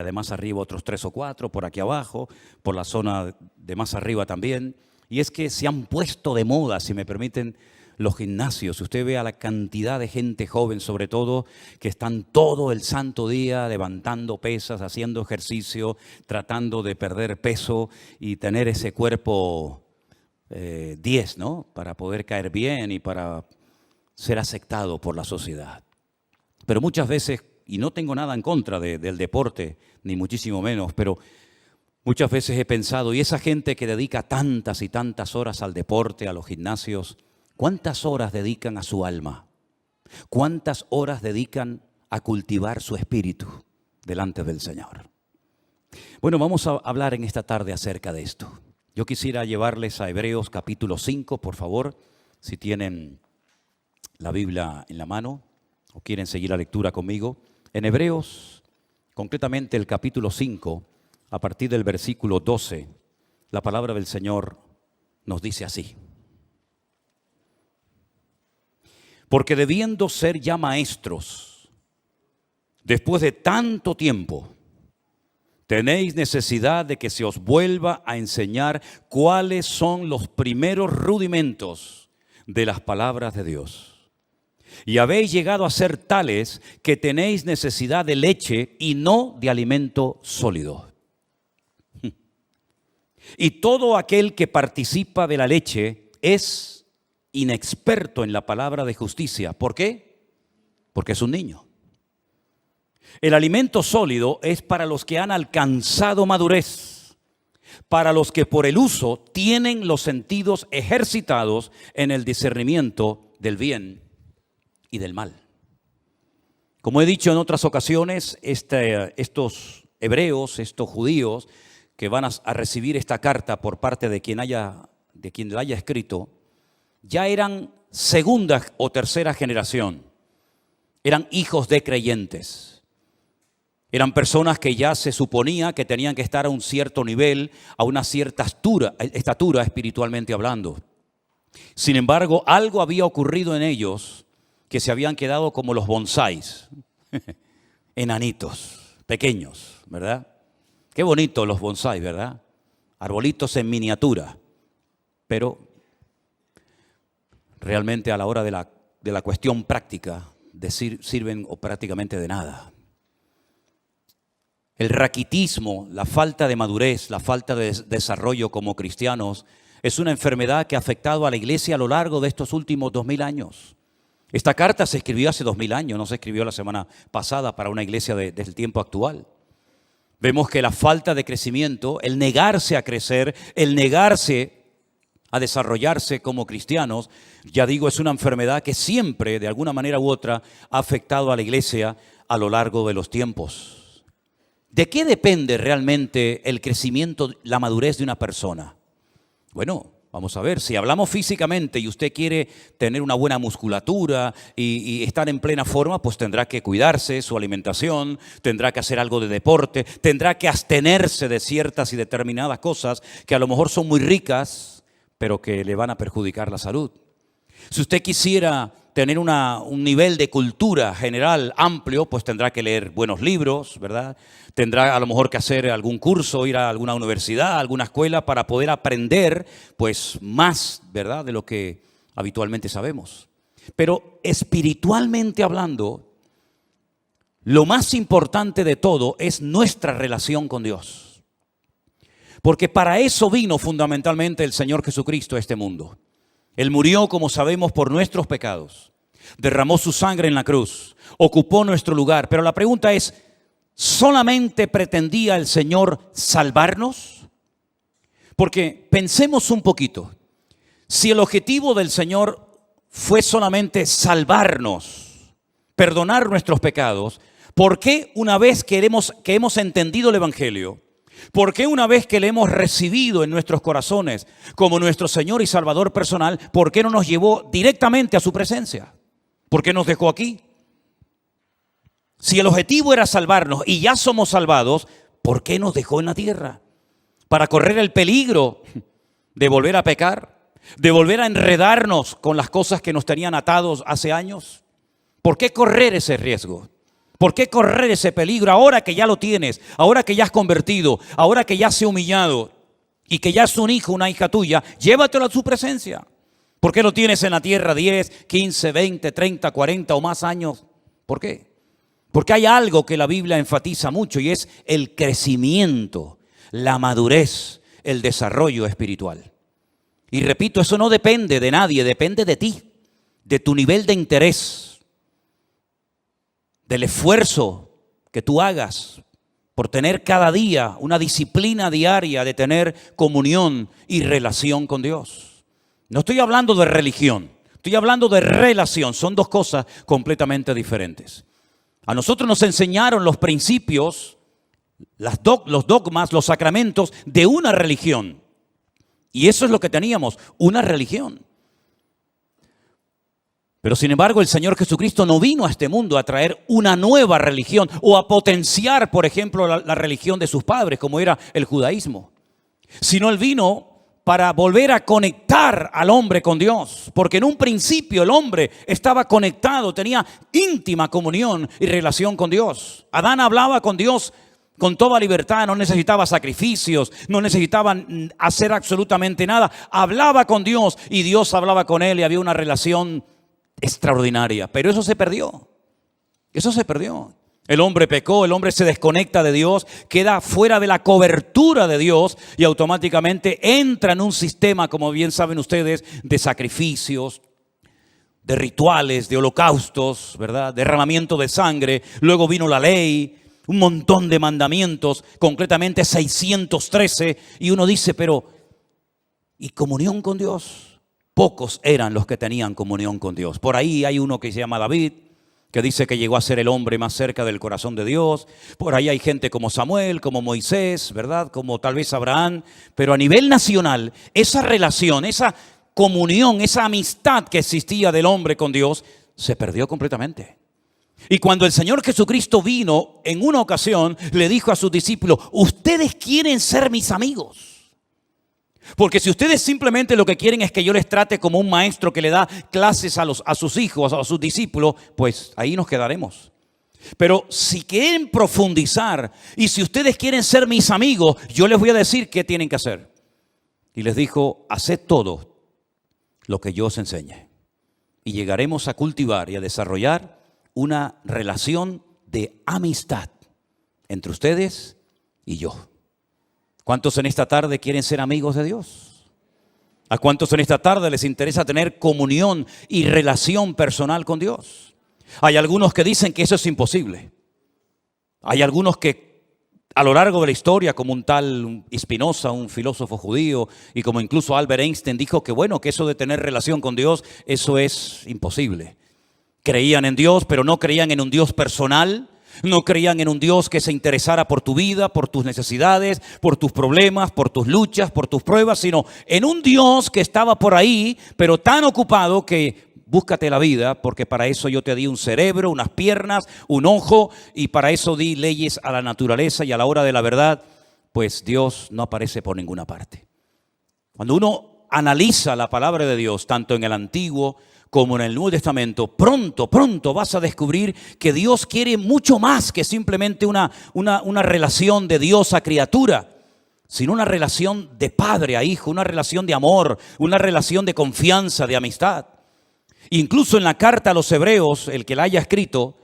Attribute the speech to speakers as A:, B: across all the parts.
A: de más arriba otros 3 o 4, por aquí abajo, por la zona de más arriba también. Y es que se han puesto de moda, si me permiten, los gimnasios. Usted ve a la cantidad de gente joven, sobre todo, que están todo el santo día levantando pesas, haciendo ejercicio, tratando de perder peso y tener ese cuerpo 10, ¿no? Para poder caer bien y para ser aceptado por la sociedad. Pero muchas veces, y no tengo nada en contra del deporte, ni muchísimo menos, pero muchas veces he pensado, y esa gente que dedica tantas y tantas horas al deporte, a los gimnasios, ¿cuántas horas dedican a su alma? ¿Cuántas horas dedican a cultivar su espíritu delante del Señor? Bueno, vamos a hablar en esta tarde acerca de esto. Yo quisiera llevarles a Hebreos capítulo 5, por favor, si tienen la Biblia en la mano o quieren seguir la lectura conmigo. En Hebreos, concretamente el capítulo 5, a partir del versículo 12, la palabra del Señor nos dice así: porque debiendo ser ya maestros, después de tanto tiempo, tenéis necesidad de que se os vuelva a enseñar cuáles son los primeros rudimentos de las palabras de Dios. Y habéis llegado a ser tales que tenéis necesidad de leche y no de alimento sólido. Y todo aquel que participa de la leche es inexperto en la palabra de justicia. ¿Por qué? Porque es un niño. El alimento sólido es para los que han alcanzado madurez, para los que por el uso tienen los sentidos ejercitados en el discernimiento del bien y del mal. Como he dicho en otras ocasiones, estos hebreos, estos judíos que van a recibir esta carta por parte de quien la haya escrito, ya eran segunda o tercera generación, eran hijos de creyentes. Eran personas que ya se suponía que tenían que estar a un cierto nivel, a una cierta estatura espiritualmente hablando. Sin embargo, algo había ocurrido en ellos que se habían quedado como los bonsáis, enanitos, pequeños, ¿verdad? Qué bonitos los bonsáis, ¿verdad? Arbolitos en miniatura, pero realmente a la hora de la cuestión práctica sirven o prácticamente de nada. El raquitismo, la falta de madurez, la falta de desarrollo como cristianos es una enfermedad que ha afectado a la iglesia a lo largo de estos últimos 2000 años. Esta carta se escribió hace 2000 años, no se escribió la semana pasada para una iglesia del tiempo actual. Vemos que la falta de crecimiento, el negarse a crecer, el negarse a desarrollarse como cristianos, ya digo, es una enfermedad que siempre, de alguna manera u otra, ha afectado a la iglesia a lo largo de los tiempos. ¿De qué depende realmente el crecimiento, la madurez de una persona? Bueno, vamos a ver, si hablamos físicamente y usted quiere tener una buena musculatura y estar en plena forma, pues tendrá que cuidarse su alimentación, tendrá que hacer algo de deporte, tendrá que abstenerse de ciertas y determinadas cosas que a lo mejor son muy ricas, pero que le van a perjudicar la salud. Si usted quisiera tener un nivel de cultura general amplio, pues tendrá que leer buenos libros, ¿verdad? Tendrá a lo mejor que hacer algún curso, ir a alguna universidad, a alguna escuela para poder aprender pues más, ¿verdad?, de lo que habitualmente sabemos. Pero espiritualmente hablando, lo más importante de todo es nuestra relación con Dios. Porque para eso vino fundamentalmente el Señor Jesucristo a este mundo. Él murió, como sabemos, por nuestros pecados. Derramó su sangre en la cruz. Ocupó nuestro lugar. Pero la pregunta es, ¿solamente pretendía el Señor salvarnos? Porque pensemos un poquito. Si el objetivo del Señor fue solamente salvarnos, perdonar nuestros pecados, ¿por qué una vez que hemos entendido el Evangelio, por qué una vez que le hemos recibido en nuestros corazones como nuestro Señor y Salvador personal, por qué no nos llevó directamente a su presencia? ¿Por qué nos dejó aquí? Si el objetivo era salvarnos y ya somos salvados, ¿por qué nos dejó en la tierra? ¿Para correr el peligro de volver a pecar? ¿De volver a enredarnos con las cosas que nos tenían atados hace años? ¿Por qué correr ese riesgo? ¿Por qué correr ese peligro ahora que ya lo tienes, ahora que ya has convertido, ahora que ya se ha humillado y que ya es un hijo, una hija tuya? Llévatelo a su presencia. ¿Por qué lo tienes en la tierra 10, 15, 20, 30, 40 o más años? ¿Por qué? Porque hay algo que la Biblia enfatiza mucho y es el crecimiento, la madurez, el desarrollo espiritual. Y repito, eso no depende de nadie, depende de ti, de tu nivel de interés, del esfuerzo que tú hagas por tener cada día una disciplina diaria de tener comunión y relación con Dios. No estoy hablando de religión, estoy hablando de relación. Son dos cosas completamente diferentes. A nosotros nos enseñaron los principios, los dogmas, los sacramentos de una religión. Y eso es lo que teníamos, una religión. Pero sin embargo, el Señor Jesucristo no vino a este mundo a traer una nueva religión o a potenciar, por ejemplo, la religión de sus padres, como era el judaísmo. Sino Él vino para volver a conectar al hombre con Dios. Porque en un principio el hombre estaba conectado, tenía íntima comunión y relación con Dios. Adán hablaba con Dios con toda libertad, no necesitaba sacrificios, no necesitaba hacer absolutamente nada. Hablaba con Dios y Dios hablaba con él y había una relación extraordinaria. Pero eso se perdió. Eso se perdió. El hombre pecó, el hombre se desconecta de Dios, queda fuera de la cobertura de Dios y automáticamente entra en un sistema, como bien saben ustedes, de sacrificios, de rituales, de holocaustos, ¿verdad? Derramamiento de sangre. Luego vino la ley, un montón de mandamientos, concretamente 613. Y uno dice, pero ¿y comunión con Dios? Pocos eran los que tenían comunión con Dios. Por ahí hay uno que se llama David, que dice que llegó a ser el hombre más cerca del corazón de Dios. Por ahí hay gente como Samuel, como Moisés, ¿verdad? Como tal vez Abraham. Pero a nivel nacional, esa relación, esa comunión, esa amistad que existía del hombre con Dios, se perdió completamente. Y cuando el Señor Jesucristo vino, en una ocasión, le dijo a sus discípulos, ustedes quieren ser mis amigos. Porque si ustedes simplemente lo que quieren es que yo les trate como un maestro que le da clases a sus hijos, a sus discípulos, pues ahí nos quedaremos. Pero si quieren profundizar y si ustedes quieren ser mis amigos, yo les voy a decir qué tienen que hacer. Y les dijo, haced todo lo que yo os enseñe. Y llegaremos a cultivar y a desarrollar una relación de amistad entre ustedes y yo. ¿Cuántos en esta tarde quieren ser amigos de Dios? ¿A cuántos en esta tarde les interesa tener comunión y relación personal con Dios? Hay algunos que dicen que eso es imposible. Hay algunos que a lo largo de la historia, como un tal Spinoza, un filósofo judío, y como incluso Albert Einstein dijo que bueno, que eso de tener relación con Dios, eso es imposible. Creían en Dios, pero no creían en un Dios personal. No creían en un Dios que se interesara por tu vida, por tus necesidades, por tus problemas, por tus luchas, por tus pruebas, sino en un Dios que estaba por ahí, pero tan ocupado que búscate la vida, porque para eso yo te di un cerebro, unas piernas, un ojo, y para eso di leyes a la naturaleza, y a la hora de la verdad, pues Dios no aparece por ninguna parte. Cuando uno analiza la palabra de Dios, tanto en el Antiguo como en el Nuevo Testamento, pronto vas a descubrir que Dios quiere mucho más que simplemente una relación de Dios a criatura, sino una relación de padre a hijo, una relación de amor, una relación de confianza, de amistad. Incluso en la carta a los Hebreos, el que la haya escrito,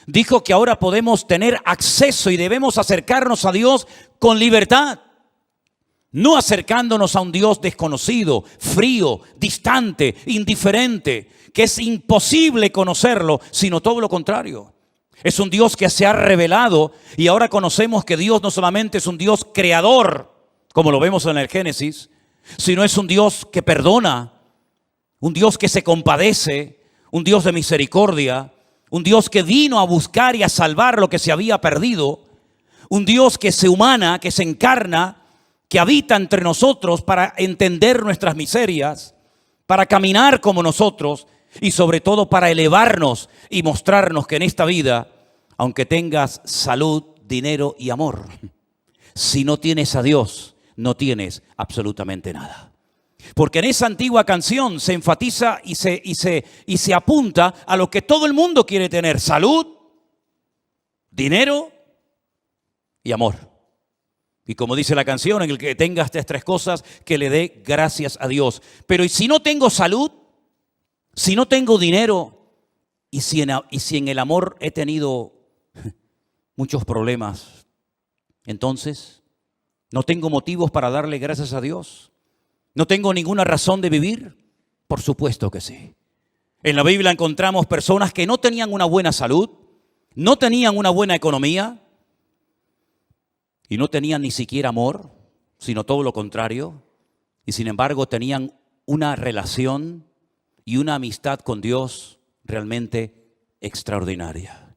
A: dijo que ahora podemos tener acceso y debemos acercarnos a Dios con libertad. No acercándonos a un Dios desconocido, frío, distante, indiferente, que es imposible conocerlo, sino todo lo contrario. Es un Dios que se ha revelado y ahora conocemos que Dios no solamente es un Dios creador, como lo vemos en el Génesis, sino es un Dios que perdona, un Dios que se compadece, un Dios de misericordia, un Dios que vino a buscar y a salvar lo que se había perdido, un Dios que se humana, que se encarna, que habita entre nosotros para entender nuestras miserias, para caminar como nosotros y sobre todo para elevarnos y mostrarnos que en esta vida, aunque tengas salud, dinero y amor, si no tienes a Dios, no tienes absolutamente nada. Porque en esa antigua canción se enfatiza y se apunta a lo que todo el mundo quiere tener: salud, dinero y amor. Y como dice la canción, en el que tenga estas tres cosas, que le dé gracias a Dios. Pero ¿y si no tengo salud? Si no tengo dinero, y si en el amor he tenido muchos problemas, entonces no tengo motivos para darle gracias a Dios. ¿No tengo ninguna razón de vivir? Por supuesto que sí. En la Biblia encontramos personas que no tenían una buena salud, no tenían una buena economía y no tenían ni siquiera amor, sino todo lo contrario. Y sin embargo tenían una relación y una amistad con Dios realmente extraordinaria.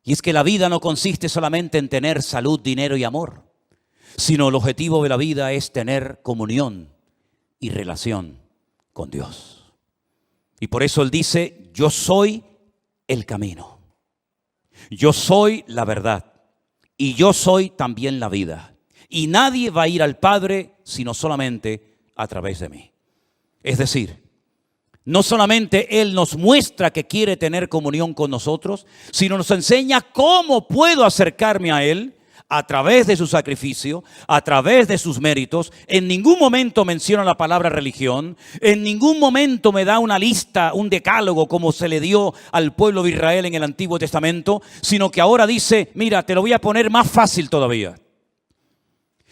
A: Y es que la vida no consiste solamente en tener salud, dinero y amor, sino el objetivo de la vida es tener comunión y relación con Dios. Y por eso Él dice, yo soy el camino, yo soy la verdad y yo soy también la vida. Y nadie va a ir al Padre sino solamente a través de mí. Es decir, no solamente Él nos muestra que quiere tener comunión con nosotros, sino nos enseña cómo puedo acercarme a Él a través de su sacrificio, a través de sus méritos. En ningún momento menciona la palabra religión, en ningún momento me da una lista, un decálogo como se le dio al pueblo de Israel en el Antiguo Testamento, sino que ahora dice, mira, te lo voy a poner más fácil todavía.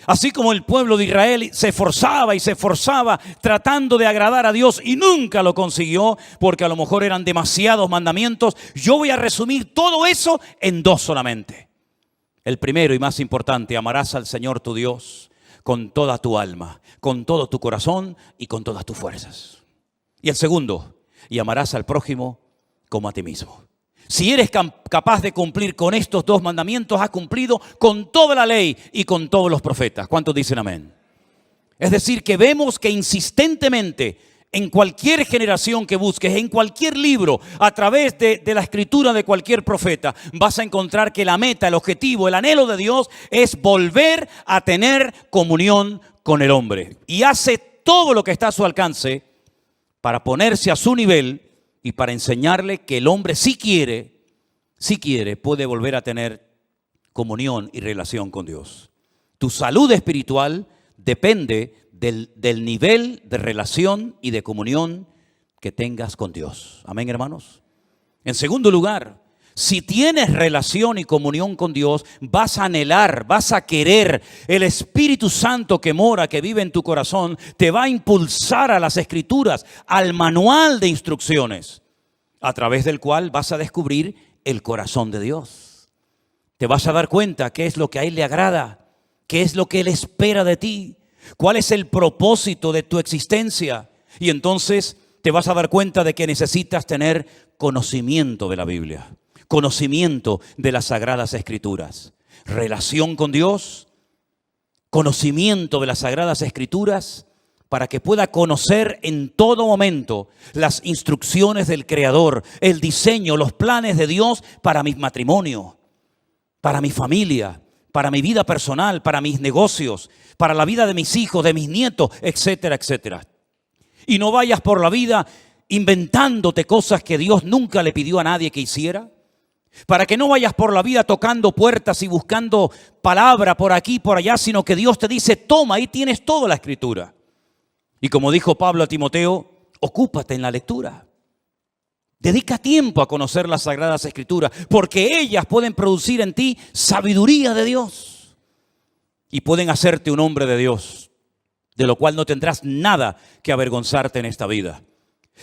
A: Así como el pueblo de Israel se esforzaba y se esforzaba tratando de agradar a Dios y nunca lo consiguió porque a lo mejor eran demasiados mandamientos, yo voy a resumir todo eso en dos solamente. El primero y más importante, amarás al Señor tu Dios con toda tu alma, con todo tu corazón y con todas tus fuerzas. Y el segundo, y amarás al prójimo como a ti mismo. Si eres capaz de cumplir con estos dos mandamientos, has cumplido con toda la ley y con todos los profetas. ¿Cuántos dicen amén? Es decir, que vemos que insistentemente en cualquier generación que busques, en cualquier libro, a través de la escritura de cualquier profeta, vas a encontrar que la meta, el objetivo, el anhelo de Dios es volver a tener comunión con el hombre. Y hace todo lo que está a su alcance para ponerse a su nivel y para enseñarle que el hombre si quiere, puede volver a tener comunión y relación con Dios. Tu salud espiritual depende del nivel de relación y de comunión que tengas con Dios. Amén, hermanos. En segundo lugar, si tienes relación y comunión con Dios, vas a anhelar, vas a querer. El Espíritu Santo que mora, que vive en tu corazón, te va a impulsar a las Escrituras, al manual de instrucciones, a través del cual vas a descubrir el corazón de Dios. Te vas a dar cuenta qué es lo que a Él le agrada, qué es lo que Él espera de ti, cuál es el propósito de tu existencia. Y entonces te vas a dar cuenta de que necesitas tener conocimiento de la Biblia, conocimiento de las Sagradas Escrituras, relación con Dios, conocimiento de las Sagradas Escrituras, para que pueda conocer en todo momento las instrucciones del Creador, el diseño, los planes de Dios para mi matrimonio, para mi familia, para mi vida personal, para mis negocios, para la vida de mis hijos, de mis nietos, etcétera, etcétera. Y no vayas por la vida inventándote cosas que Dios nunca le pidió a nadie que hiciera. Para que no vayas por la vida tocando puertas y buscando palabra por aquí y por allá, sino que Dios te dice, toma, ahí tienes toda la Escritura. Y como dijo Pablo a Timoteo, ocúpate en la lectura. Dedica tiempo a conocer las Sagradas Escrituras, porque ellas pueden producir en ti sabiduría de Dios y pueden hacerte un hombre de Dios, de lo cual no tendrás nada que avergonzarte en esta vida.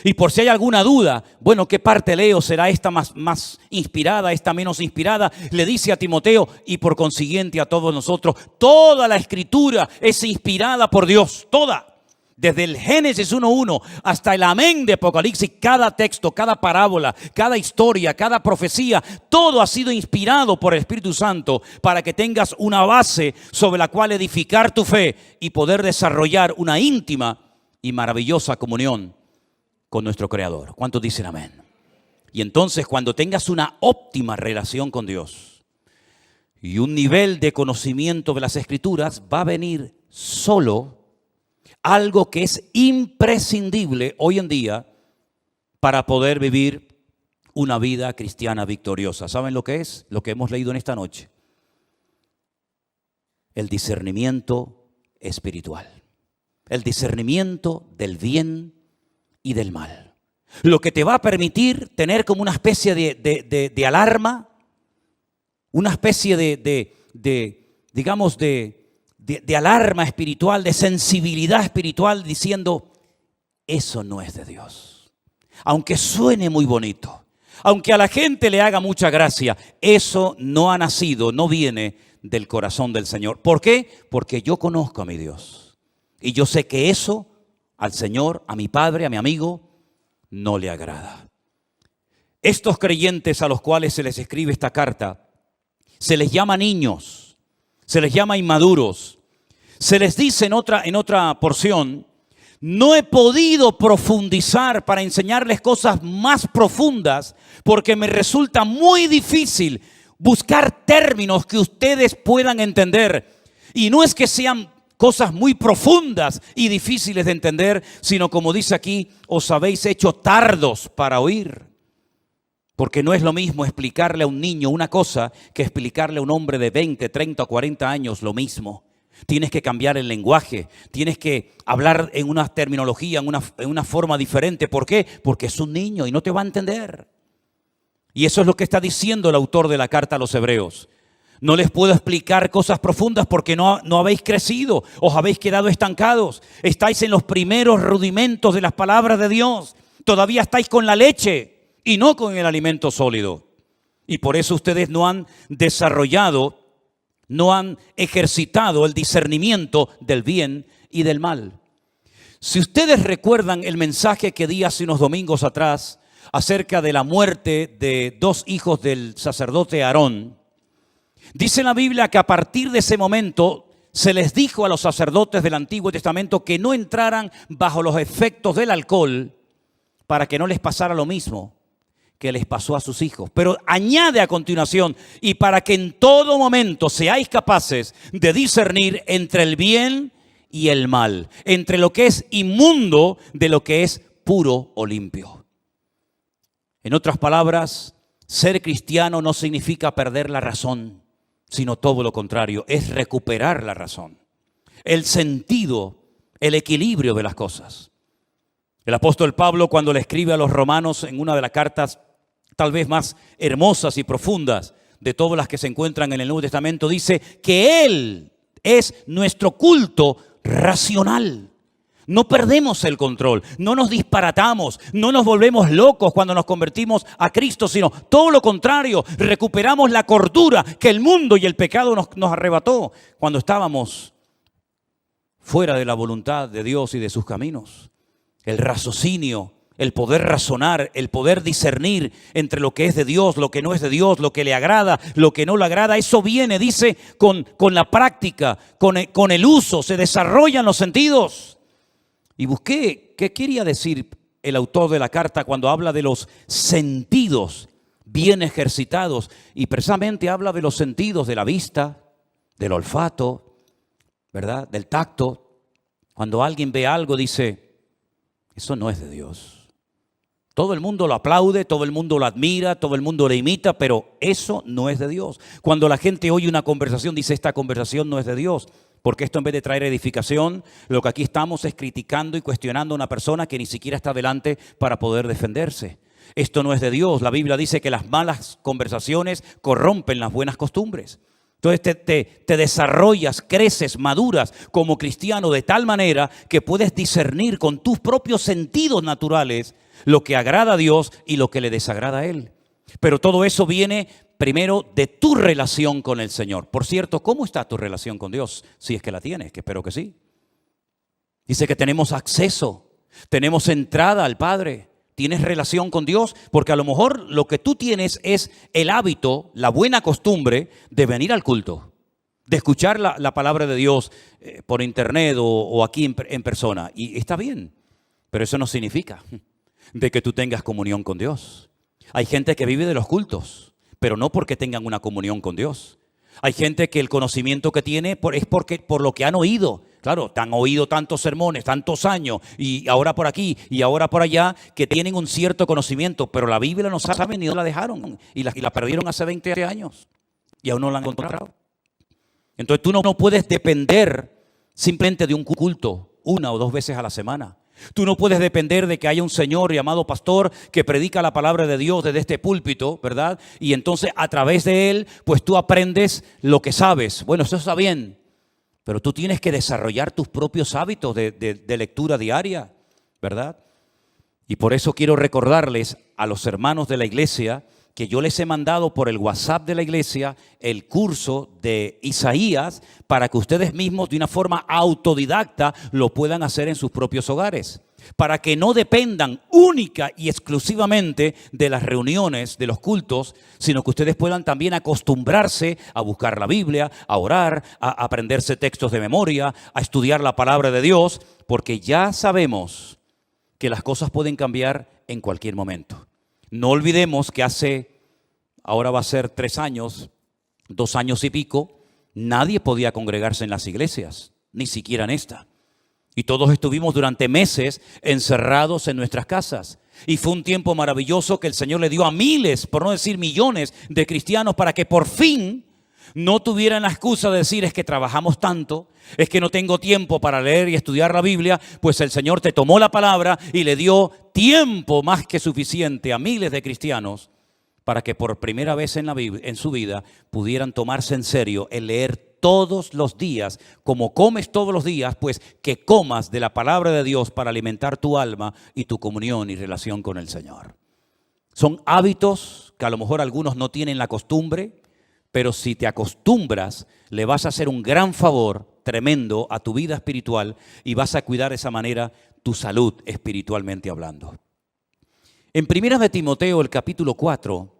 A: Y por si hay alguna duda, bueno, ¿qué parte leo? ¿Será esta más inspirada, esta menos inspirada? Le dice a Timoteo y por consiguiente a todos nosotros, toda la Escritura es inspirada por Dios, toda. Desde el Génesis 1:1 hasta el amén de Apocalipsis, cada texto, cada parábola, cada historia, cada profecía, todo ha sido inspirado por el Espíritu Santo para que tengas una base sobre la cual edificar tu fe y poder desarrollar una íntima y maravillosa comunión con nuestro Creador. ¿Cuántos dicen amén? Y entonces cuando tengas una óptima relación con Dios y un nivel de conocimiento de las Escrituras, va a venir solo algo que es imprescindible hoy en día para poder vivir una vida cristiana victoriosa. ¿Saben lo que es? Lo que hemos leído en esta noche. El discernimiento espiritual. El discernimiento del bien y del mal. Lo que te va a permitir tener como una especie de alarma, una especie digamos, de alarma espiritual, de sensibilidad espiritual, diciendo, eso no es de Dios. Aunque suene muy bonito, aunque a la gente le haga mucha gracia, eso no ha nacido, no viene del corazón del Señor. ¿Por qué? Porque yo conozco a mi Dios. Y yo sé que eso al Señor, a mi Padre, a mi amigo, no le agrada. Estos creyentes a los cuales se les escribe esta carta, se les llama niños, se les llama inmaduros. Se les dice en otra porción, no he podido profundizar para enseñarles cosas más profundas porque me resulta muy difícil buscar términos que ustedes puedan entender. Y no es que sean cosas muy profundas y difíciles de entender, sino como dice aquí, os habéis hecho tardos para oír. Porque no es lo mismo explicarle a un niño una cosa que explicarle a un hombre de 20, 30 o 40 años lo mismo. Tienes que cambiar el lenguaje, tienes que hablar en una terminología, en una forma diferente. ¿Por qué? Porque es un niño y no te va a entender. Y eso es lo que está diciendo el autor de la carta a los Hebreos. No les puedo explicar cosas profundas porque no habéis crecido, os habéis quedado estancados. Estáis en los primeros rudimentos de las palabras de Dios. Todavía estáis con la leche y no con el alimento sólido. Y por eso ustedes no han desarrollado, no han ejercitado el discernimiento del bien y del mal. Si ustedes recuerdan el mensaje que di hace unos domingos atrás acerca de la muerte de 2 hijos del sacerdote Aarón, dice la Biblia que a partir de ese momento se les dijo a los sacerdotes del Antiguo Testamento que no entraran bajo los efectos del alcohol para que no les pasara lo mismo que les pasó a sus hijos. Pero añade a continuación, y para que en todo momento seáis capaces de discernir entre el bien y el mal, entre lo que es inmundo de lo que es puro o limpio. En otras palabras, ser cristiano no significa perder la razón, sino todo lo contrario, es recuperar la razón, el sentido, el equilibrio de las cosas. El apóstol Pablo, cuando le escribe a los romanos en una de las cartas tal vez más hermosas y profundas de todas las que se encuentran en el Nuevo Testamento, dice que Él es nuestro culto racional. No perdemos el control, no nos disparatamos, no nos volvemos locos cuando nos convertimos a Cristo, sino todo lo contrario, recuperamos la cordura que el mundo y el pecado nos arrebató cuando estábamos fuera de la voluntad de Dios y de sus caminos. El raciocinio, el poder razonar, el poder discernir entre lo que es de Dios, lo que no es de Dios, lo que le agrada, lo que no le agrada, eso viene, dice, con la práctica, con el uso, se desarrollan los sentidos. Y busqué qué quería decir el autor de la carta cuando habla de los sentidos bien ejercitados. Y precisamente habla de los sentidos de la vista, del olfato, ¿verdad? Del tacto. Cuando alguien ve algo dice, eso no es de Dios. Todo el mundo lo aplaude, todo el mundo lo admira, todo el mundo le imita, pero eso no es de Dios. Cuando la gente oye una conversación, dice, esta conversación no es de Dios. Porque esto, en vez de traer edificación, lo que aquí estamos es criticando y cuestionando a una persona que ni siquiera está delante para poder defenderse. Esto no es de Dios. La Biblia dice que las malas conversaciones corrompen las buenas costumbres. Entonces te desarrollas, creces, maduras como cristiano de tal manera que puedes discernir con tus propios sentidos naturales lo que agrada a Dios y lo que le desagrada a Él. Pero todo eso viene primero de tu relación con el Señor. Por cierto, ¿cómo está tu relación con Dios? Si es que la tienes, que espero que sí. Dice que tenemos acceso, tenemos entrada al Padre. ¿Tienes relación con Dios? Porque a lo mejor lo que tú tienes es el hábito, la buena costumbre de venir al culto, de escuchar la palabra de Dios por internet o aquí en persona. Y está bien, pero eso no significa de que tú tengas comunión con Dios. Hay gente que vive de los cultos, pero no porque tengan una comunión con Dios. Hay gente que el conocimiento que tiene es por lo que han oído, Claro, te han oído tantos sermones, tantos años, y ahora por aquí y ahora por allá, que tienen un cierto conocimiento, pero la Biblia no saben ni dónde la dejaron, y la perdieron hace 20 años, y aún no la han encontrado. Entonces tú no puedes depender simplemente de un culto 1 o 2 veces a la semana. Tú no puedes depender de que haya un señor llamado pastor que predica la palabra de Dios desde este púlpito, ¿verdad? Y entonces a través de él, pues tú aprendes lo que sabes. Bueno, eso está bien, pero tú tienes que desarrollar tus propios hábitos de lectura diaria, ¿verdad? Y por eso quiero recordarles a los hermanos de la iglesia que yo les he mandado por el WhatsApp de la iglesia el curso de Isaías para que ustedes mismos de una forma autodidacta lo puedan hacer en sus propios hogares, para que no dependan única y exclusivamente de las reuniones, de los cultos, sino que ustedes puedan también acostumbrarse a buscar la Biblia, a orar, a aprenderse textos de memoria, a estudiar la palabra de Dios, porque ya sabemos que las cosas pueden cambiar en cualquier momento. No olvidemos que ahora va a ser 3 años, 2 años y pico, nadie podía congregarse en las iglesias, ni siquiera en esta. Y todos estuvimos durante meses encerrados en nuestras casas. Y fue un tiempo maravilloso que el Señor le dio a miles, por no decir millones, de cristianos para que por fin no tuvieran la excusa de decir: es que trabajamos tanto, es que no tengo tiempo para leer y estudiar la Biblia. Pues el Señor te tomó la palabra y le dio tiempo más que suficiente a miles de cristianos para que por primera vez en su vida pudieran tomarse en serio el leer todos los días, como comes todos los días, pues que comas de la palabra de Dios para alimentar tu alma y tu comunión y relación con el Señor. Son hábitos que a lo mejor algunos no tienen la costumbre, pero si te acostumbras, le vas a hacer un gran favor tremendo a tu vida espiritual y vas a cuidar de esa manera tu salud espiritualmente hablando. En 1 de Timoteo, el capítulo 4,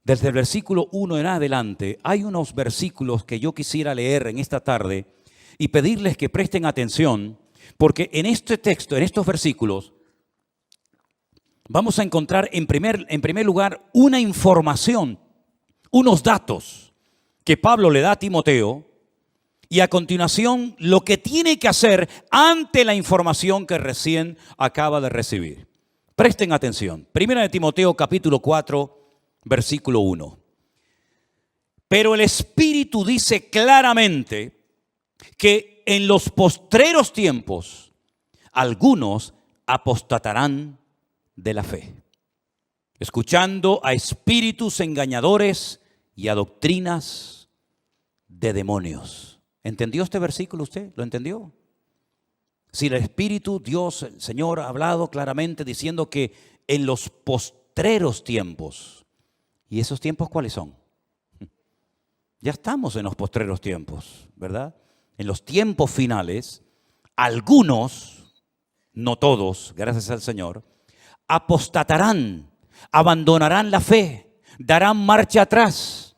A: desde el versículo 1 en adelante, hay unos versículos que yo quisiera leer en esta tarde y pedirles que presten atención, porque en este texto, en estos versículos, vamos a encontrar en primer lugar una información, unos datos que Pablo le da a Timoteo, y a continuación lo que tiene que hacer ante la información que recién acaba de recibir. Presten atención. 1 de Timoteo capítulo 4, versículo 1. Pero el Espíritu dice claramente que en los postreros tiempos algunos apostatarán de la fe, escuchando a espíritus engañadores y a doctrinas de demonios. ¿Entendió este versículo usted? ¿Lo entendió? Si el Espíritu, Dios, el Señor ha hablado claramente diciendo que en los postreros tiempos. ¿Y esos tiempos cuáles son? Ya estamos en los postreros tiempos, ¿verdad? En los tiempos finales, algunos, no todos, gracias al Señor, apostatarán, abandonarán la fe, darán marcha atrás.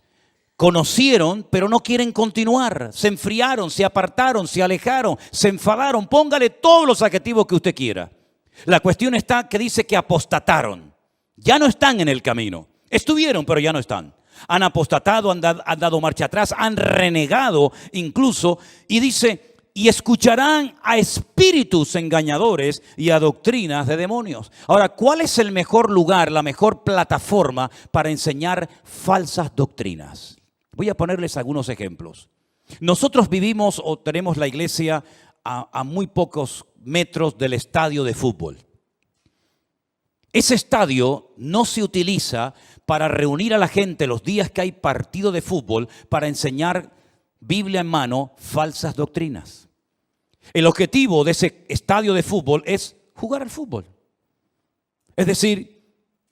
A: Conocieron, pero no quieren continuar. Se enfriaron, se apartaron, se alejaron, se enfadaron. Póngale todos los adjetivos que usted quiera. La cuestión está que dice que apostataron. Ya no están en el camino. Estuvieron, pero ya no están. Han apostatado, han dado marcha atrás, han renegado incluso. Y dice: y escucharán a espíritus engañadores y a doctrinas de demonios. Ahora, ¿cuál es el mejor lugar, la mejor plataforma para enseñar falsas doctrinas? Voy a ponerles algunos ejemplos. Nosotros vivimos o tenemos la iglesia a muy pocos metros del estadio de fútbol. Ese estadio no se utiliza para reunir a la gente los días que hay partido de fútbol para enseñar Biblia en mano falsas doctrinas. El objetivo de ese estadio de fútbol es jugar al fútbol. Es decir,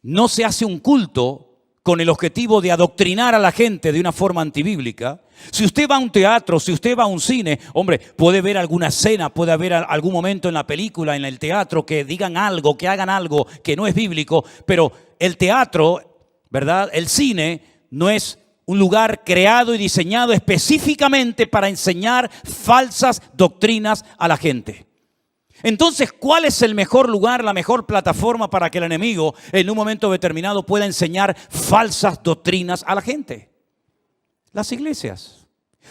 A: no se hace un culto con el objetivo de adoctrinar a la gente de una forma antibíblica. Si usted va a un teatro, si usted va a un cine, hombre, puede ver alguna escena, puede haber algún momento en la película, en el teatro, que digan algo, que hagan algo que no es bíblico, pero el teatro, ¿verdad? El cine no es un lugar creado y diseñado específicamente para enseñar falsas doctrinas a la gente. Entonces, ¿cuál es el mejor lugar, la mejor plataforma para que el enemigo en un momento determinado pueda enseñar falsas doctrinas a la gente? Las iglesias.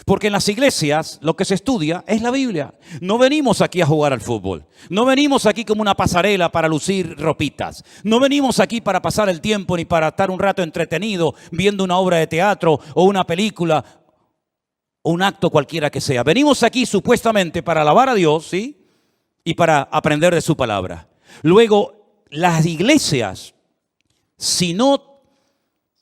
A: Porque en las iglesias lo que se estudia es la Biblia. No venimos aquí a jugar al fútbol. No venimos aquí como una pasarela para lucir ropitas. No venimos aquí para pasar el tiempo ni para estar un rato entretenido viendo una obra de teatro o una película o un acto cualquiera que sea. Venimos aquí supuestamente para alabar a Dios, ¿sí? Y para aprender de su palabra. Luego, las iglesias, si no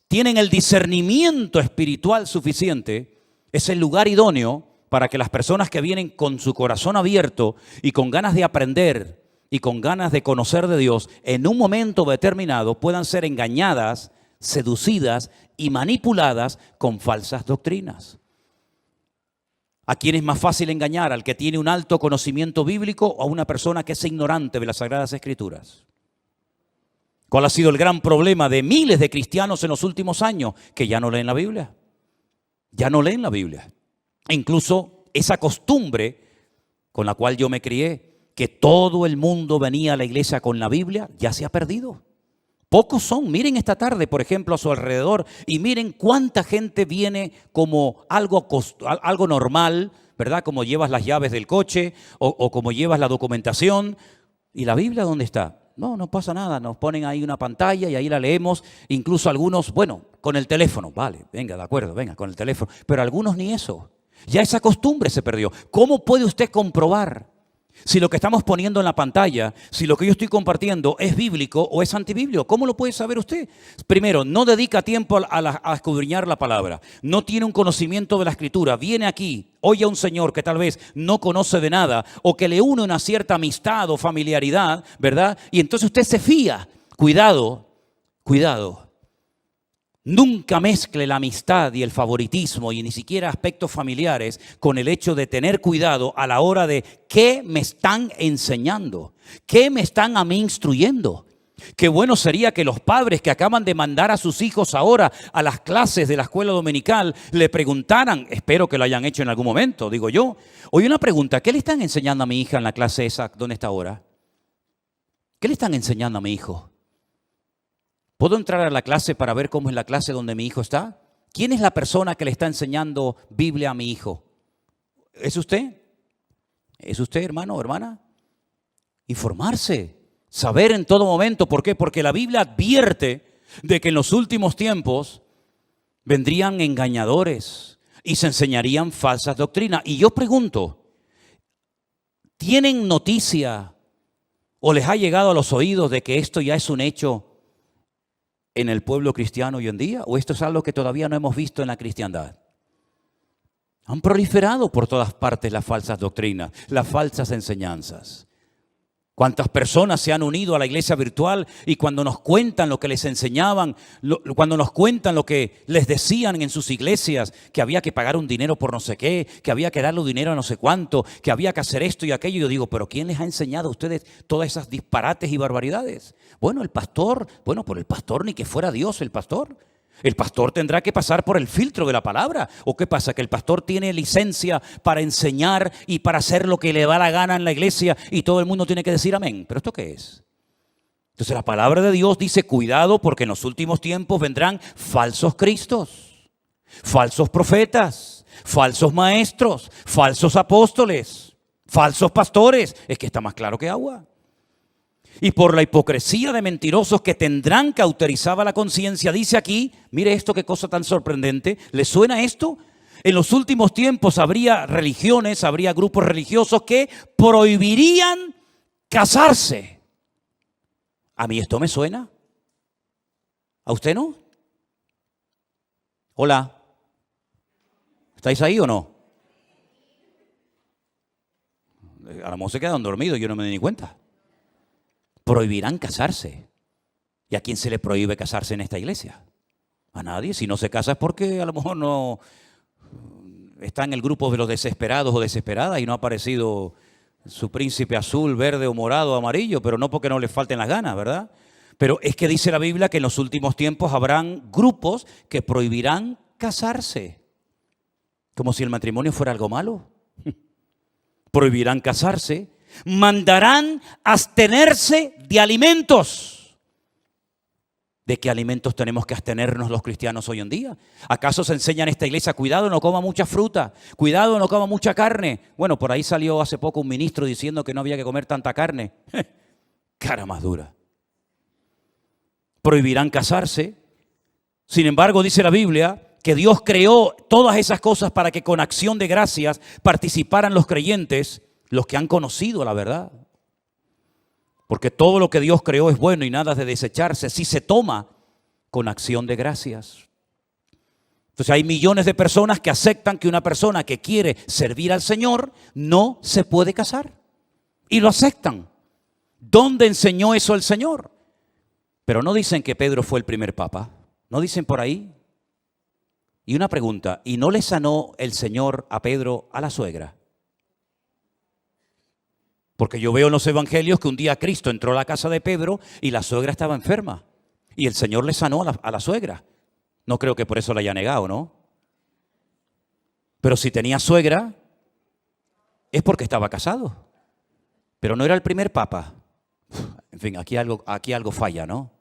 A: tienen el discernimiento espiritual suficiente, es el lugar idóneo para que las personas que vienen con su corazón abierto y con ganas de aprender y con ganas de conocer de Dios, en un momento determinado puedan ser engañadas, seducidas y manipuladas con falsas doctrinas. ¿A quién es más fácil engañar? ¿Al que tiene un alto conocimiento bíblico o a una persona que es ignorante de las Sagradas Escrituras? ¿Cuál ha sido el gran problema de miles de cristianos en los últimos años? Que ya no leen la Biblia. Ya no leen la Biblia. E incluso esa costumbre con la cual yo me crié, que todo el mundo venía a la iglesia con la Biblia, ya se ha perdido. Pocos son. Miren esta tarde, por ejemplo, a su alrededor y miren cuánta gente viene como algo normal, ¿verdad? Como llevas las llaves del coche o como llevas la documentación. ¿Y la Biblia dónde está? No pasa nada, nos ponen ahí una pantalla y ahí la leemos, incluso algunos, bueno, con el teléfono, vale, venga, de acuerdo, venga, con el teléfono, pero algunos ni eso, ya esa costumbre se perdió. ¿Cómo puede usted comprobar si lo que estamos poniendo en la pantalla, si lo que yo estoy compartiendo es bíblico o es antibíblico? ¿Cómo lo puede saber usted? Primero, no dedica tiempo a escudriñar la palabra, no tiene un conocimiento de la Escritura, viene aquí, oye a un señor que tal vez no conoce de nada o que le une una cierta amistad o familiaridad, ¿verdad? Y entonces usted se fía. Cuidado, cuidado. Nunca mezcle la amistad y el favoritismo y ni siquiera aspectos familiares con el hecho de tener cuidado a la hora de qué me están enseñando, qué me están a mí instruyendo. Qué bueno sería que los padres que acaban de mandar a sus hijos ahora a las clases de la escuela dominical le preguntaran, espero que lo hayan hecho en algún momento, digo yo. Oye, una pregunta, ¿qué le están enseñando a mi hija en la clase esa donde está ahora? ¿Qué le están enseñando a mi hijo? ¿Puedo entrar a la clase para ver cómo es la clase donde mi hijo está? ¿Quién es la persona que le está enseñando Biblia a mi hijo? ¿Es usted? ¿Es usted, hermano o hermana? Informarse, saber en todo momento. ¿Por qué? Porque la Biblia advierte de que en los últimos tiempos vendrían engañadores y se enseñarían falsas doctrinas. Y yo pregunto, ¿tienen noticia o les ha llegado a los oídos de que esto ya es un hecho en el pueblo cristiano hoy en día? ¿O esto es algo que todavía no hemos visto en la cristiandad? Han proliferado por todas partes las falsas doctrinas, las falsas enseñanzas. ¿Cuántas personas se han unido a la iglesia virtual y cuando nos cuentan lo que les enseñaban, cuando nos cuentan lo que les decían en sus iglesias, que había que pagar un dinero por no sé qué, que había que darle dinero a no sé cuánto, que había que hacer esto y aquello? Yo digo, ¿pero quién les ha enseñado a ustedes todas esas disparates y barbaridades? Bueno, el pastor, por el pastor ni que fuera Dios el pastor. El pastor tendrá que pasar por el filtro de la palabra. ¿O qué pasa? ¿Que el pastor tiene licencia para enseñar y para hacer lo que le da la gana en la iglesia y todo el mundo tiene que decir amén? ¿Pero esto qué es? Entonces la palabra de Dios dice, cuidado porque en los últimos tiempos vendrán falsos cristos, falsos profetas, falsos maestros, falsos apóstoles, falsos pastores. Es que está más claro que agua. Y por la hipocresía de mentirosos que tendrán cauterizada la conciencia, dice aquí, mire esto, qué cosa tan sorprendente. ¿Le suena esto? En los últimos tiempos habría religiones, habría grupos religiosos que prohibirían casarse. ¿A mí esto me suena? ¿A usted no? Hola. ¿Estáis ahí o no? A lo mejor se quedan dormidos, yo no me di ni cuenta. Prohibirán casarse. ¿Y a quién se le prohíbe casarse en esta iglesia? A nadie. Si no se casa es porque a lo mejor no está en el grupo de los desesperados o desesperadas y no ha aparecido su príncipe azul, verde o morado o amarillo, pero no porque no le falten las ganas, ¿verdad? Pero es que dice la Biblia que en los últimos tiempos habrán grupos que prohibirán casarse. Como si el matrimonio fuera algo malo. Prohibirán casarse. Mandarán abstenerse de alimentos. ¿De qué alimentos tenemos que abstenernos los cristianos hoy en día? ¿Acaso se enseña en esta iglesia, cuidado, no coma mucha fruta, cuidado, no coma mucha carne? Bueno, por ahí salió hace poco un ministro diciendo que no había que comer tanta carne. Cara más dura. Prohibirán casarse. Sin embargo, dice la Biblia que Dios creó todas esas cosas para que con acción de gracias participaran los creyentes, los que han conocido la verdad. Porque todo lo que Dios creó es bueno y nada de desecharse si se toma con acción de gracias. Entonces hay millones de personas que aceptan que una persona que quiere servir al Señor no se puede casar. Y lo aceptan. ¿Dónde enseñó eso el Señor? Pero no dicen que Pedro fue el primer papa. ¿No dicen por ahí? Y una pregunta, ¿y no le sanó el Señor a Pedro a la suegra? Porque yo veo en los evangelios que un día Cristo entró a la casa de Pedro y la suegra estaba enferma. Y el Señor le sanó a la suegra. No creo que por eso la haya negado, ¿no? Pero si tenía suegra, es porque estaba casado. Pero no era el primer papa. En fin, aquí algo falla, ¿no?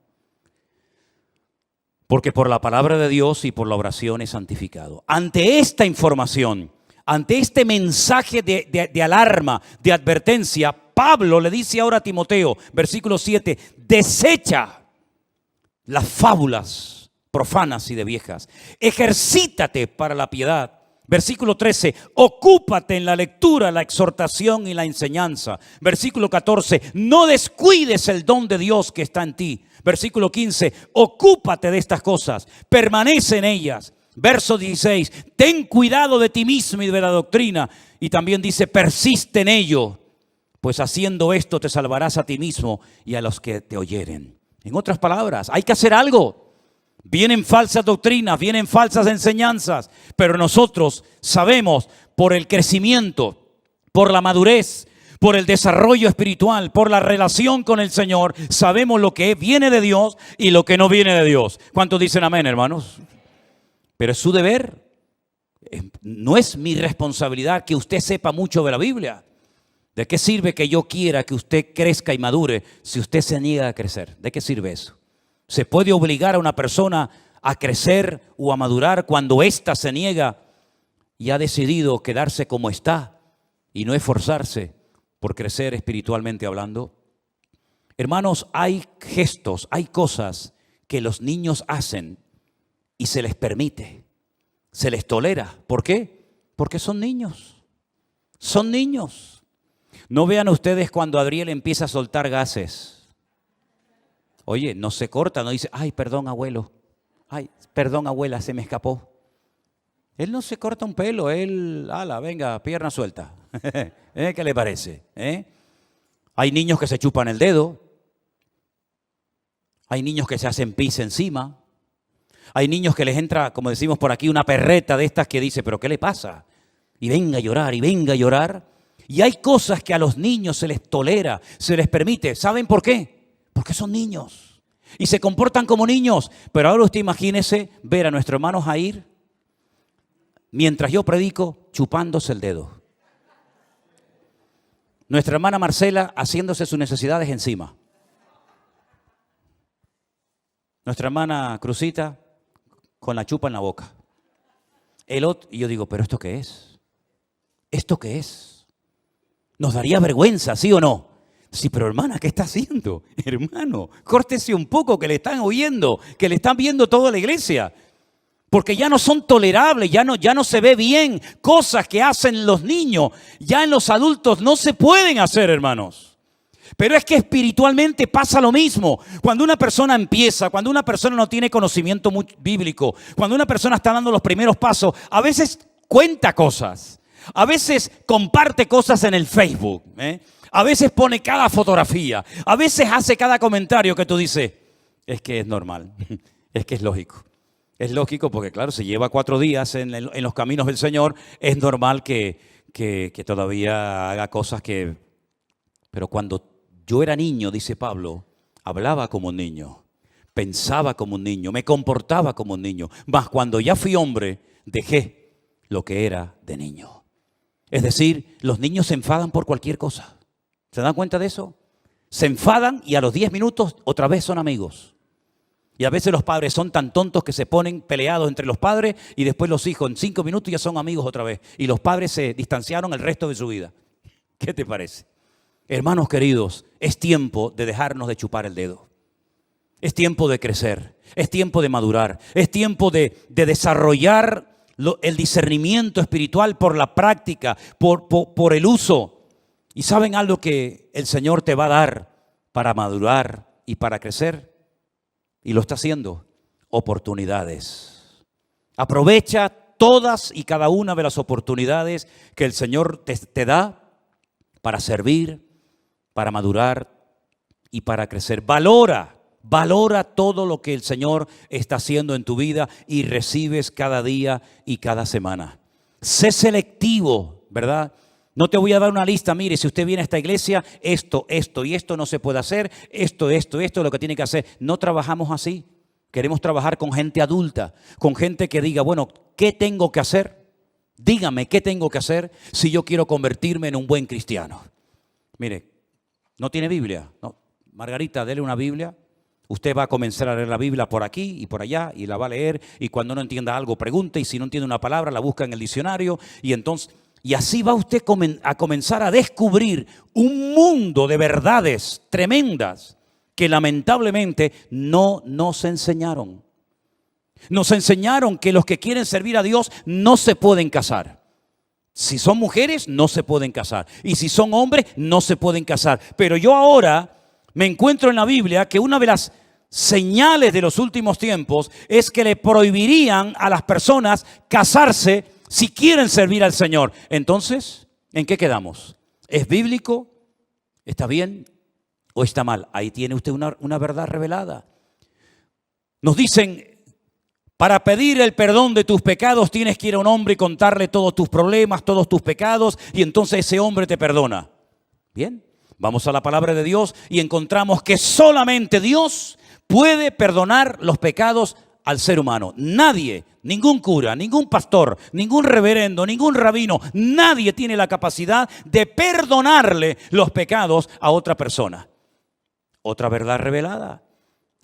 A: Porque por la palabra de Dios y por la oración es santificado. Ante esta información, ante este mensaje de alarma, de advertencia, Pablo le dice ahora a Timoteo, versículo 7, desecha las fábulas profanas y de viejas. Ejercítate para la piedad. Versículo 13, ocúpate en la lectura, la exhortación y la enseñanza. Versículo 14, no descuides el don de Dios que está en ti. Versículo 15, ocúpate de estas cosas, permanece en ellas. Verso 16, ten cuidado de ti mismo y de la doctrina. Y también dice, persiste en ello, pues haciendo esto te salvarás a ti mismo y a los que te oyeren. En otras palabras, hay que hacer algo. Vienen falsas doctrinas, vienen falsas enseñanzas, pero nosotros sabemos por el crecimiento, por la madurez, por el desarrollo espiritual, por la relación con el Señor, sabemos lo que viene de Dios y lo que no viene de Dios. ¿Cuántos dicen amén, hermanos? Pero es su deber. No es mi responsabilidad que usted sepa mucho de la Biblia. ¿De qué sirve que yo quiera que usted crezca y madure si usted se niega a crecer? ¿De qué sirve eso? ¿Se puede obligar a una persona a crecer o a madurar cuando ésta se niega y ha decidido quedarse como está y no esforzarse por crecer espiritualmente hablando? Hermanos, hay gestos, hay cosas que los niños hacen y se les permite, se les tolera. ¿Por qué? Porque son niños. Son niños. No vean ustedes cuando Adriel empieza a soltar gases. Oye, no se corta, no dice, ay, perdón, abuelo. Ay, perdón, abuela, se me escapó. Él no se corta un pelo, él, ala, venga, pierna suelta. ¿Qué le parece? Hay niños que se chupan el dedo. Hay niños que se hacen pis encima. Hay niños que les entra, como decimos por aquí, una perreta de estas que dice, ¿pero qué le pasa? Y venga a llorar, y venga a llorar. Y hay cosas que a los niños se les tolera, se les permite. ¿Saben por qué? Porque son niños y se comportan como niños. Pero ahora usted imagínese ver a nuestro hermano Jair, mientras yo predico, chupándose el dedo. Nuestra hermana Marcela haciéndose sus necesidades encima. Nuestra hermana Cruzita con la chupa en la boca. El otro, y yo digo, ¿pero esto qué es? ¿Esto qué es? Nos daría vergüenza, ¿sí o no? Sí, pero hermana, ¿qué está haciendo? Hermano, córtese un poco, que le están oyendo, que le están viendo toda la iglesia. Porque ya no son tolerables, ya no se ve bien. Cosas que hacen los niños, ya en los adultos no se pueden hacer, hermanos. Pero es que espiritualmente pasa lo mismo. Cuando una persona empieza, cuando una persona no tiene conocimiento bíblico, cuando una persona está dando los primeros pasos, a veces cuenta cosas, a veces comparte cosas en el Facebook, a veces pone cada fotografía, a veces hace cada comentario que tú dices, es que es normal, es que es lógico. Es lógico porque, claro, si lleva 4 días en los caminos del Señor, es normal que todavía haga cosas que... Pero cuando yo era niño, dice Pablo, hablaba como un niño, pensaba como un niño, me comportaba como un niño. Mas cuando ya fui hombre, dejé lo que era de niño. Es decir, los niños se enfadan por cualquier cosa. ¿Se dan cuenta de eso? Se enfadan y a los 10 minutos otra vez son amigos. Y a veces los padres son tan tontos que se ponen peleados entre los padres y después los hijos en 5 minutos ya son amigos otra vez. Y los padres se distanciaron el resto de su vida. ¿Qué te parece? Hermanos queridos, es tiempo de dejarnos de chupar el dedo. Es tiempo de crecer, es tiempo de madurar, es tiempo de desarrollar el discernimiento espiritual por la práctica, por el uso. ¿Y saben algo que el Señor te va a dar para madurar y para crecer? Y lo está haciendo. Oportunidades. Aprovecha todas y cada una de las oportunidades que el Señor te da para servir, para madurar y para crecer. Valora todo lo que el Señor está haciendo en tu vida y recibes cada día y cada semana. Sé selectivo, ¿verdad? No te voy a dar una lista, mire, si usted viene a esta iglesia, esto y esto no se puede hacer, esto es lo que tiene que hacer. No trabajamos así. Queremos trabajar con gente adulta, con gente que diga, bueno, ¿qué tengo que hacer? Dígame, ¿qué tengo que hacer si yo quiero convertirme en un buen cristiano? Mire, ¿no tiene Biblia? No. Margarita, dele una Biblia. Usted va a comenzar a leer la Biblia por aquí y por allá y la va a leer. Y cuando no entienda algo, pregunte. Y si no entiende una palabra, la busca en el diccionario. Y así va usted a comenzar a descubrir un mundo de verdades tremendas que lamentablemente no nos enseñaron. Nos enseñaron que los que quieren servir a Dios no se pueden casar. Si son mujeres, no se pueden casar. Y si son hombres, no se pueden casar. Pero yo ahora me encuentro en la Biblia que una de las señales de los últimos tiempos es que le prohibirían a las personas casarse si quieren servir al Señor. Entonces, ¿en qué quedamos? ¿Es bíblico? ¿Está bien o está mal? Ahí tiene usted una verdad revelada. Nos dicen, para pedir el perdón de tus pecados tienes que ir a un hombre y contarle todos tus problemas, todos tus pecados, y entonces ese hombre te perdona. Bien, vamos a la palabra de Dios y encontramos que solamente Dios puede perdonar los pecados al ser humano. Nadie, ningún cura, ningún pastor, ningún reverendo, ningún rabino, nadie tiene la capacidad de perdonarle los pecados a otra persona. Otra verdad revelada.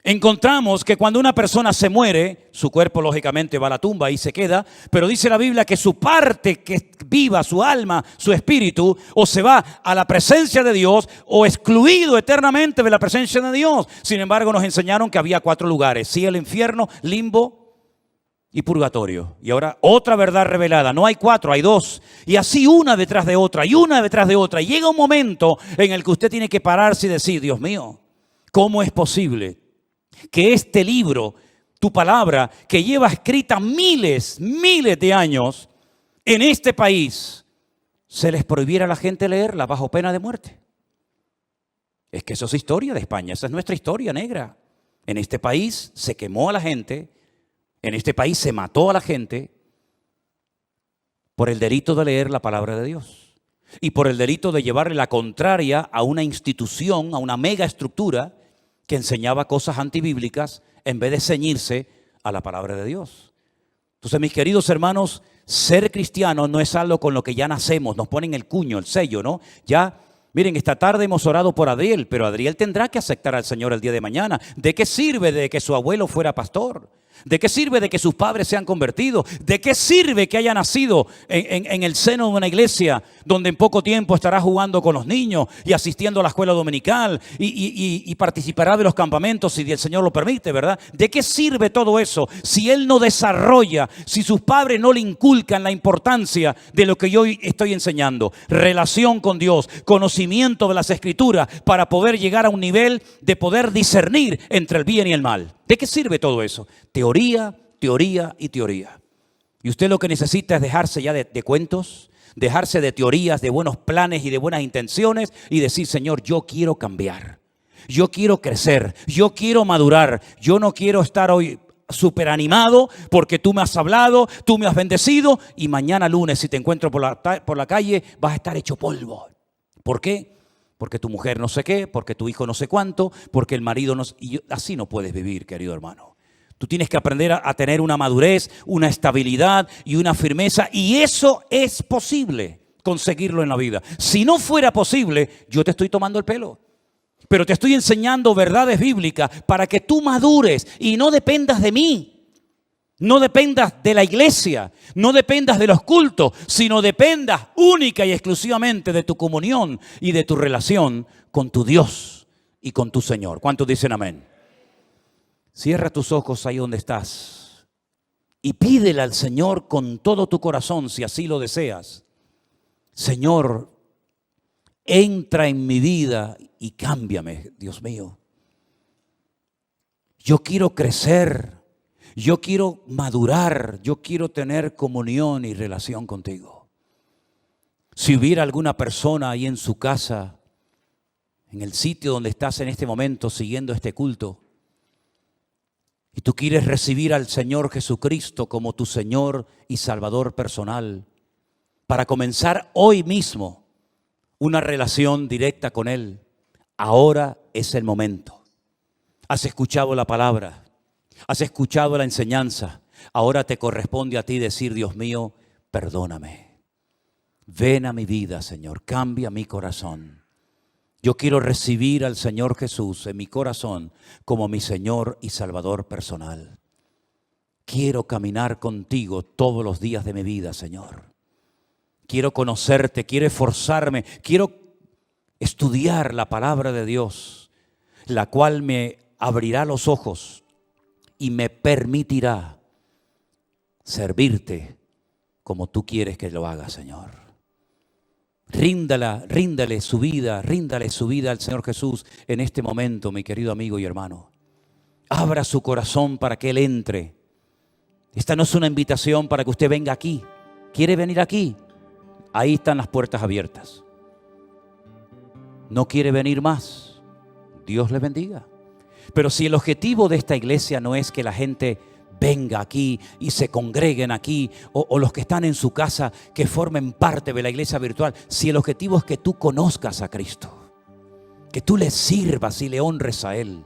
A: Encontramos que cuando una persona se muere, su cuerpo lógicamente va a la tumba y se queda, pero dice la Biblia que su parte que viva, su alma, su espíritu, o se va a la presencia de Dios o excluido eternamente de la presencia de Dios. Sin embargo, nos enseñaron que había 4 lugares: cielo, infierno, limbo y purgatorio. Y ahora otra verdad revelada: no hay 4, hay 2. Y así una detrás de otra y una detrás de otra. Y llega un momento en el que usted tiene que pararse y decir, Dios mío, ¿cómo es posible que este libro, tu palabra, que lleva escrita miles de años en este país, se les prohibiera a la gente leerla bajo pena de muerte? Es que eso es historia de España, esa es nuestra historia negra. En este país se quemó a la gente, en este país se mató a la gente por el delito de leer la palabra de Dios y por el delito de llevarle la contraria a una institución, a una mega estructura que enseñaba cosas antibíblicas en vez de ceñirse a la palabra de Dios. Entonces, mis queridos hermanos, ser cristiano no es algo con lo que ya nacemos, nos ponen el cuño, el sello, ¿no? Ya, miren, esta tarde hemos orado por Adriel, pero Adriel tendrá que aceptar al Señor el día de mañana. ¿De qué sirve de que su abuelo fuera pastor? ¿De qué sirve de que sus padres se han convertido? ¿De qué sirve que haya nacido en el seno de una iglesia donde en poco tiempo estará jugando con los niños y asistiendo a la escuela dominical y participará de los campamentos si el Señor lo permite, ¿verdad? ¿De qué sirve todo eso si él no desarrolla, si sus padres no le inculcan la importancia de lo que yo estoy enseñando? Relación con Dios, conocimiento de las Escrituras para poder llegar a un nivel de poder discernir entre el bien y el mal. ¿De qué sirve todo eso? Teoría, teoría y teoría. Y usted lo que necesita es dejarse ya de cuentos, dejarse de teorías, de buenos planes y de buenas intenciones y decir, Señor, yo quiero cambiar, yo quiero crecer, yo quiero madurar, yo no quiero estar hoy súper animado porque tú me has hablado, tú me has bendecido y mañana lunes si te encuentro por la calle vas a estar hecho polvo. ¿Por qué? Porque tu mujer no sé qué, porque tu hijo no sé cuánto, porque el marido no sé. Y así no puedes vivir, querido hermano. Tú tienes que aprender a tener una madurez, una estabilidad y una firmeza. Y eso es posible conseguirlo en la vida. Si no fuera posible, yo te estoy tomando el pelo. Pero te estoy enseñando verdades bíblicas para que tú madures y no dependas de mí. No dependas de la iglesia, no dependas de los cultos, sino dependas única y exclusivamente de tu comunión y de tu relación con tu Dios y con tu Señor. ¿Cuántos dicen amén? Cierra tus ojos ahí donde estás y pídele al Señor con todo tu corazón, si así lo deseas. Señor, entra en mi vida y cámbiame, Dios mío. Yo quiero crecer. Yo quiero madurar, yo quiero tener comunión y relación contigo. Si hubiera alguna persona ahí en su casa, en el sitio donde estás en este momento siguiendo este culto, y tú quieres recibir al Señor Jesucristo como tu Señor y Salvador personal, para comenzar hoy mismo una relación directa con Él, ahora es el momento. Has escuchado la palabra. Has escuchado la enseñanza, ahora te corresponde a ti decir, Dios mío, perdóname. Ven a mi vida, Señor, cambia mi corazón. Yo quiero recibir al Señor Jesús en mi corazón como mi Señor y Salvador personal. Quiero caminar contigo todos los días de mi vida, Señor. Quiero conocerte, quiero esforzarme, quiero estudiar la palabra de Dios, la cual me abrirá los ojos y me permitirá servirte como tú quieres que lo haga, Señor. Ríndale su vida al Señor Jesús en este momento, mi querido amigo y hermano. Abra su corazón para que Él entre. Esta no es una invitación para que usted venga aquí. ¿Quiere venir aquí? Ahí están las puertas abiertas. ¿No quiere venir más? Dios le bendiga. Pero si el objetivo de esta iglesia no es que la gente venga aquí y se congreguen aquí, o los que están en su casa que formen parte de la iglesia virtual, si el objetivo es que tú conozcas a Cristo, que tú le sirvas y le honres a Él,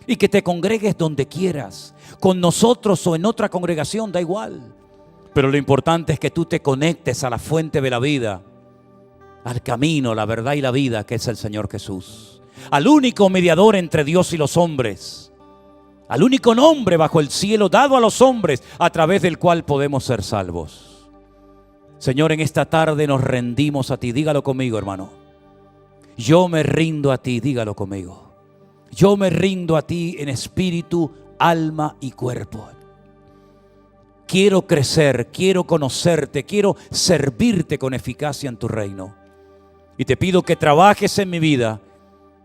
A: y que te congregues donde quieras, con nosotros o en otra congregación, da igual. Pero lo importante es que tú te conectes a la fuente de la vida, al camino, la verdad y la vida, que es el Señor Jesús. Al único mediador entre Dios y los hombres, al único nombre bajo el cielo dado a los hombres a través del cual podemos ser salvos. Señor, en esta tarde nos rendimos a ti. Dígalo conmigo, hermano. Yo me rindo a ti, dígalo conmigo. Yo me rindo a ti en espíritu, alma y cuerpo. Quiero crecer, quiero conocerte, quiero servirte con eficacia en tu reino. Y te pido que trabajes en mi vida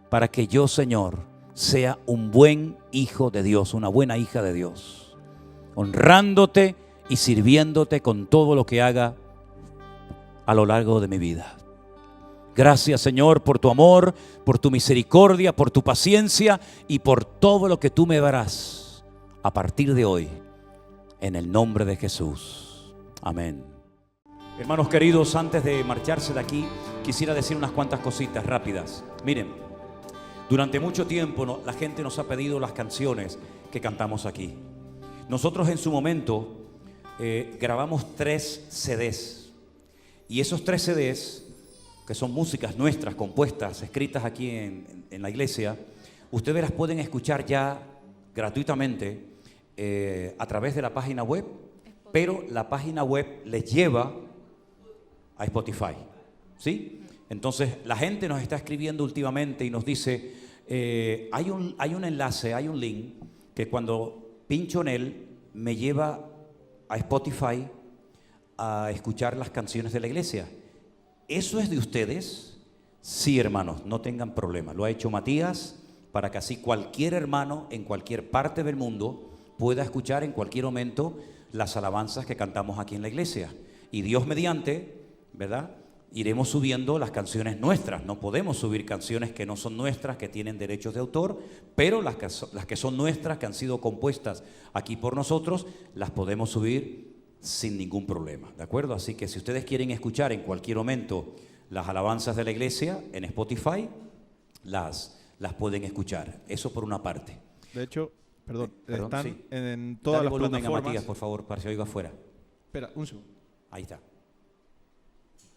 A: para que yo, Señor, sea un buen hijo de Dios, una buena hija de Dios, honrándote y sirviéndote con todo lo que haga a lo largo de mi vida. Gracias, Señor, por tu amor, por tu misericordia, por tu paciencia y por todo lo que tú me darás a partir de hoy, en el nombre de Jesús. Amén. Hermanos queridos, antes de marcharse de aquí, quisiera decir unas cuantas cositas rápidas. Miren, durante mucho tiempo la gente nos ha pedido las canciones que cantamos aquí. Nosotros en su momento grabamos 3 CDs. Y esos 3 CDs, que son músicas nuestras, compuestas, escritas aquí en la iglesia, ustedes las pueden escuchar ya gratuitamente a través de la página web, pero la página web les lleva a Spotify, ¿sí? Entonces la gente nos está escribiendo últimamente y nos dice, hay un enlace, hay un link que cuando pincho en él me lleva a Spotify a escuchar las canciones de la iglesia. ¿Eso es de ustedes? Sí, hermanos, no tengan problema. Lo ha hecho Matías para que así cualquier hermano en cualquier parte del mundo pueda escuchar en cualquier momento las alabanzas que cantamos aquí en la iglesia. Y Dios mediante, ¿verdad?, iremos subiendo las canciones nuestras. No podemos subir canciones que no son nuestras, que tienen derechos de autor, pero las que son nuestras, que han sido compuestas aquí por nosotros, las podemos subir sin ningún problema, ¿de acuerdo? Así que si ustedes quieren escuchar en cualquier momento las alabanzas de la iglesia en Spotify, las pueden escuchar. Eso por una parte.
B: De hecho, perdón, están
A: sí,
B: en todas
A: Dale
B: las
A: volumen
B: plataformas.
A: a Matías, por favor, para que se oiga afuera.
B: Espera, un segundo.
A: Ahí está.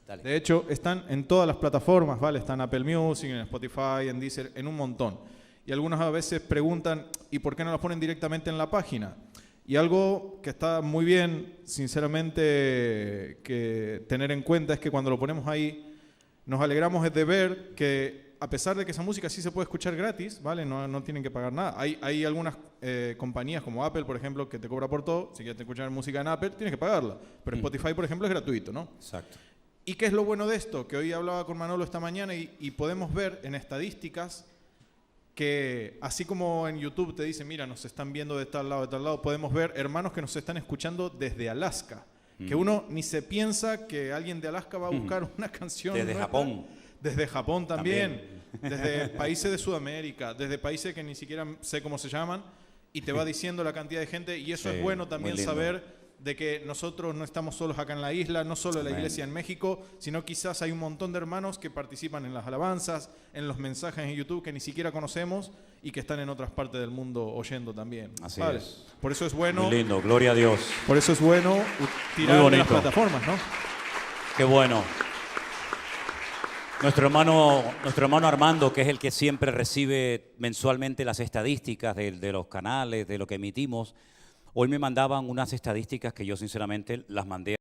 A: dale.
B: De hecho, están en todas las plataformas, ¿vale? Están en Apple Music, en Spotify, en Deezer, en un montón. Y algunos a veces preguntan, ¿y por qué no las ponen directamente en la página? Y algo que está muy bien, sinceramente, que tener en cuenta es que cuando lo ponemos ahí, nos alegramos de ver que a pesar de que esa música sí se puede escuchar gratis, ¿vale? No tienen que pagar nada. Hay algunas compañías como Apple, por ejemplo, que te cobra por todo. Si quieres escuchar música en Apple, tienes que pagarla. Pero Spotify, por ejemplo, es gratuito, ¿no?
A: Exacto.
B: ¿Y qué es lo bueno de esto? Que hoy hablaba con Manolo esta mañana y podemos ver en estadísticas que así como en YouTube te dicen, mira, nos están viendo de tal lado, podemos ver hermanos que nos están escuchando desde Alaska. Que uno ni se piensa que alguien de Alaska va a buscar una canción
A: Desde
B: nuestra.
A: Japón.
B: Desde Japón también. Desde países de Sudamérica, desde países que ni siquiera sé cómo se llaman, y te va diciendo la cantidad de gente, y eso
A: Sí,
B: es bueno también
A: muy lindo.
B: saber de que nosotros no estamos solos acá en la isla, no solo la
A: Amén.
B: iglesia en México, sino quizás hay un montón de hermanos que participan en las alabanzas, en los mensajes en YouTube que ni siquiera conocemos y que están en otras partes del mundo oyendo también.
A: Así
B: ¿Vale?
A: es.
B: Por eso es bueno,
A: Muy lindo, gloria a Dios.
B: por eso es bueno tirar
A: Muy
B: de las
A: bonito.
B: plataformas, ¿no?
A: Qué bueno. Nuestro hermano Armando, que es el que siempre recibe mensualmente las estadísticas de los canales, de lo que emitimos, hoy me mandaban unas estadísticas que yo sinceramente las mandé